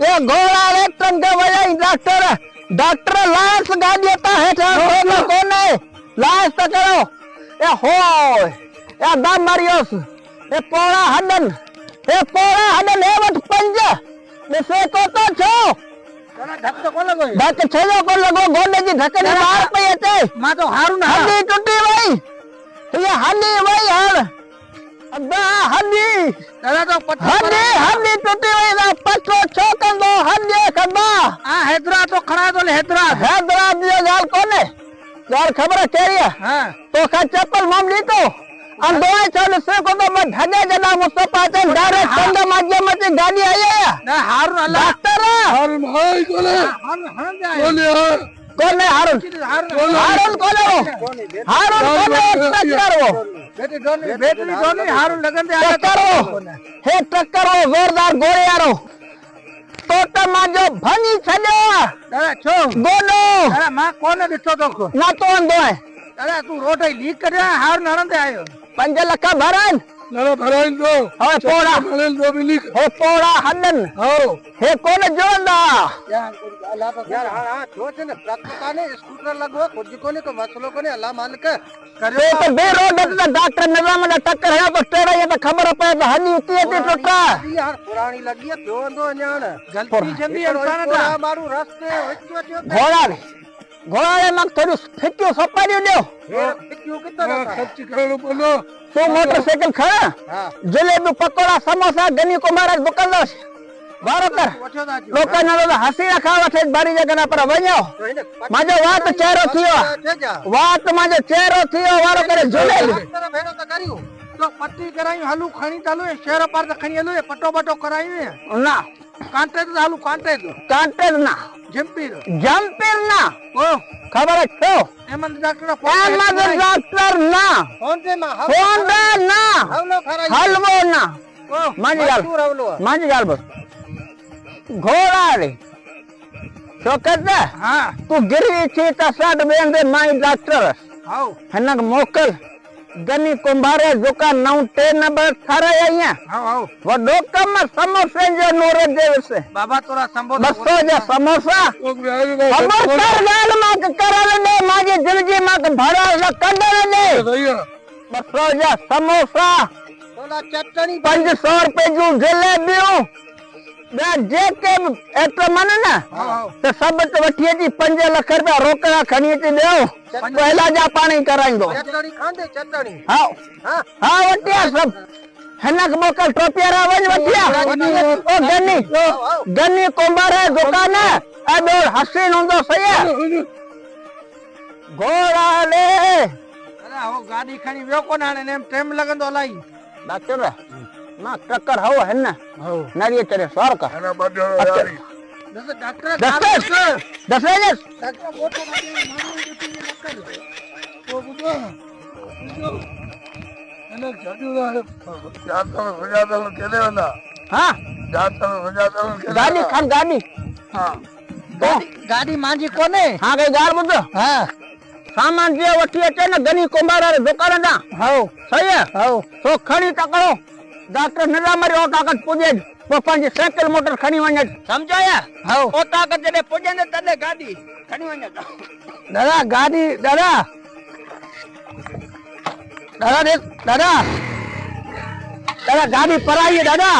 ये घोड़ा इलेक्ट्रॉन के वजह डॉक्टर डॉक्टर लाश गाड़ी होता है कौन है लाश तो करो ये हो ये दम मरियोस ये पोड़ा हडन ये वट पंज से को तो छो धक तो कोन लगो धक छेजो को लगो गोंडे जी धक ने मार पे अचे मां तो हारू ना हड्डी टूटी भाई ये हड्डी भाई यार अब्बा हड्डी दादा तो हड्डी टूटी भाई ना पटो छोकंदो हड्डी कबा आ हैदराबाद तो खड़ा तो हैदराबाद जो गाल कोने गाल खबर केरी है हां तो का चप्पल मामली तो अंदोए चल से को तो मैं धगे जदा मुस्तफा से डायरेक्ट संग माध्यम से गाड़ी आई है ना हारून अल्लाह डॉक्टर हारून भाई कोले कोने हारून कोने टक्कर वो बेटी हारून लगन दे हे टक्कर वो जोरदार गोरे यारो तो माजो भनी छलो दादा छो गोनो दादा मां कोने दिसो तो ना तो अंदोए दादा तू रोट लीक कर हारून हणंदे आयो 5 लख भरन ना भराइन दो हो पोड़ा भराइन दो भी लिख हो पोड़ा हलन हो हे कोने जोंदा अल्लाह तो यार हां छो छे ने ट्रक काने स्कूटर लगो खुद कोने को मसलो कोने अल्लाह मालिक करे तो बे रोड तो डॉक्टर निजाम ने टक्कर है तो टेड़ा ये तो खबर पे तो हनी उती है टुटा यार पुरानी लगी है जोंदो न्याण गलती जंदी इंसान दा मारू रास्ते घोड़ा घोड़ा मक थोड़ी फिक्यो सपारी दो फिक्यो कितना खर्च करो बोलो तो मोटरसाइकिल खड़ा हां जलेबी पकोड़ा समोसा गनी को महाराज दुकानदार बारो कर लोका ना हसी खावा थे बारी जगह पर वणो माजो वात चेहरो थियो वात माजो चेहरो थियो वारो करे जलेबी भेड़ो तो करियो तो पट्टी कराई हलू खणी चालू है शहर पर तो खणी हलू पटो बटो कराई ना कांटे तो हलू कांटे ना जंपीर ना ओ खबर है क्यों एमन डॉक्टर ना फोन पे ना हलवो ना मांझी गाल बस घोड़ा रे तो कहता हां तू गिरी थी तो साड बेंदे माई डॉक्टर हां हनक मोकल गनी कुंभारे जोका 9 नंबर थारा आया हां वडो कम समोसे जो नूर देव से बाबा तोरा संबोध बसो जो समोसा समोसा गाल माक करल ने माजे दिलजी माक भरा कंडल ने बसो जो समोसा तोला चटनी 500 रुपए जो जलेबियो बे जे के एटो मन ना तो सब तो वठी जी 5 लाख रुपया रोकड़ा खणी ती देओ पहला जा पानी कराइंदो चटनी खांदे चटनी हां हां वटिया सब हनक मोकल टोपिया रावज वटिया ओ गनी कुंभार दुकान ए दो हसीन होंदो सही है घोड़ा ले अरे हो गाड़ी खणी व्यो कोन हाने ने टाइम लगंदो लाई डॉक्टर ना टक्कर हो है ना हो नारिये तेरे सर का ना बड़ो यारी डॉक्टर दस डॉक्टर मोटो गाड़ी तो बुझो अने जडू ना जाता हो केले वाला हां जाता हो गाड़ी खान गाड़ी हां गाड़ी मांजी कोने हां गई गाल बुझो हां सामान जे वठी अचे न गनी कुंभार दुकान दा हां सही है तो खणी तकड़ो डॉक्टर निजामरी ओ ताकत पुजे वो पंज साइकिल मोटर खणी वने समझाया हां ओ ताकत जने पुजे ने तने गाड़ी खणी वने दादा गाड़ी दादा गाड़ी पराई है दादा